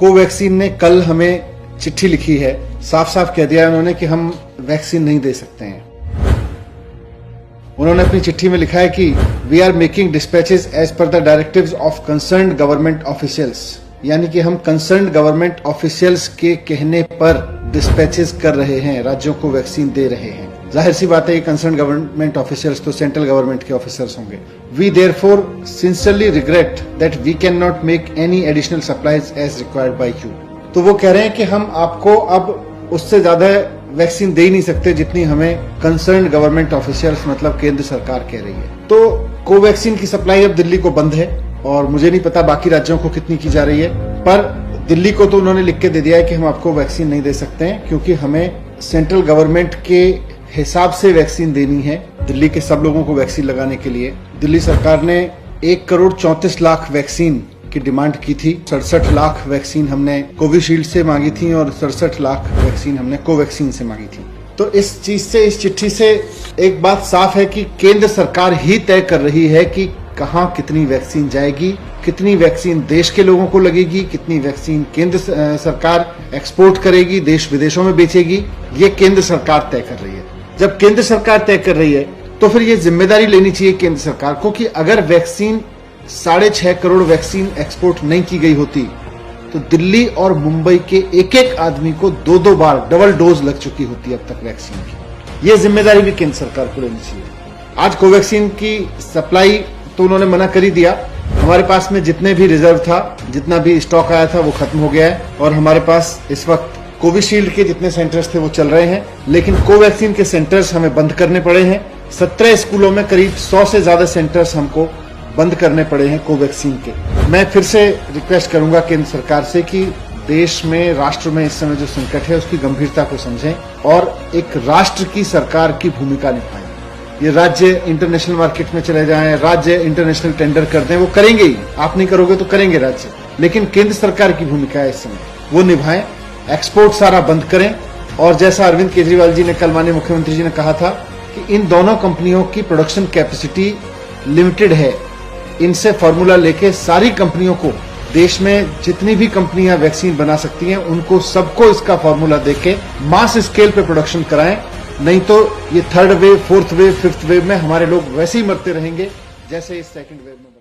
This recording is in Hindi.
कोवैक्सीन ने कल हमें चिट्ठी लिखी है, साफ साफ कह दिया उन्होंने कि हम वैक्सीन नहीं दे सकते हैं। उन्होंने अपनी चिट्ठी में लिखा है कि we are making dispatches as per the directives of concerned government officials, यानी कि हम कंसर्न्ड गवर्नमेंट ऑफिशियल्स के कहने पर डिस्पैचेस कर रहे हैं, राज्यों को वैक्सीन दे रहे हैं। जाहिर सी बात है, ये कंसर्न्ड गवर्नमेंट ऑफिशियल्स तो सेंट्रल गवर्नमेंट के ऑफिसर्स होंगे। We therefore sincerely regret that we can not make any additional supplies as required by you. तो वो कह रहे हैं कि हम आपको अब उससे ज्यादा वैक्सीन दे ही नहीं सकते जितनी हमें कंसर्न्ड गवर्नमेंट ऑफिशियल्स मतलब केंद्र सरकार कह रही है। तो कोवैक्सीन की सप्लाई अब दिल्ली को बंद है और मुझे नहीं पता बाकी राज्यों को कितनी की जा रही है, पर दिल्ली को तो उन्होंने लिख के दे दिया है कि हम आपको वैक्सीन नहीं दे सकते हैं, क्योंकि हमें सेंट्रल गवर्नमेंट के हिसाब से वैक्सीन देनी है दिल्ली के सब लोगों को वैक्सीन लगाने के लिए। दिल्ली सरकार ने 1,34,00,000 वैक्सीन की डिमांड की थी। 67 लाख वैक्सीन हमने कोविशील्ड से मांगी थी और 67 लाख वैक्सीन हमने कोवैक्सीन से मांगी थी। तो इस चीज से, इस चिट्ठी से एक बात साफ है कि केंद्र सरकार ही तय कर रही है कि कहां कितनी वैक्सीन जाएगी, कितनी वैक्सीन देश के लोगों को लगेगी, कितनी वैक्सीन केंद्र सरकार एक्सपोर्ट करेगी, देश विदेशों में बेचेगी, ये केंद्र सरकार तय कर रही है। जब केंद्र सरकार तय कर रही है तो फिर ये जिम्मेदारी लेनी चाहिए केंद्र सरकार को कि अगर वैक्सीन 6.5 करोड़ वैक्सीन एक्सपोर्ट नहीं की गई होती तो दिल्ली और मुंबई के एक एक आदमी को 2-2 बार डबल डोज लग चुकी होती अब तक वैक्सीन की। ये जिम्मेदारी भी केंद्र सरकार को लेनी चाहिए। आज कोवैक्सीन की सप्लाई तो उन्होंने मना कर ही दिया। हमारे पास में जितने भी रिजर्व था, जितना भी स्टॉक आया था वो खत्म हो गया है और हमारे पास इस वक्त कोविशील्ड के जितने सेंटर्स थे वो चल रहे हैं, लेकिन कोवैक्सीन के सेंटर्स हमें बंद करने पड़े हैं। 17 स्कूलों में करीब 100 से ज्यादा सेंटर्स हमको बंद करने पड़े हैं कोवैक्सीन के। मैं फिर से रिक्वेस्ट करूंगा केंद्र सरकार से कि देश में, राष्ट्र में इस समय जो संकट है उसकी गंभीरता को समझें और एक राष्ट्र की सरकार की भूमिका निभाएं। ये राज्य इंटरनेशनल मार्केट में चले जाएं, राज्य इंटरनेशनल टेंडर कर दें, वो करेंगे ही, आप नहीं करोगे तो करेंगे राज्य, लेकिन केंद्र सरकार की भूमिका है इस समय, वो निभाएं। एक्सपोर्ट सारा बंद करें और जैसा अरविंद केजरीवाल जी ने कल माननीय मुख्यमंत्री जी ने कहा था कि इन दोनों कंपनियों की प्रोडक्शन कैपेसिटी लिमिटेड है, इनसे फॉर्मूला लेके सारी कंपनियों को, देश में जितनी भी कंपनियां वैक्सीन बना सकती हैं उनको सबको इसका फॉर्मूला देके मास स्केल पे प्रोडक्शन कराएं, नहीं तो ये 3rd wave, 4th wave, 5th wave में हमारे लोग वैसे ही मरते रहेंगे जैसे इस 2nd वेव में।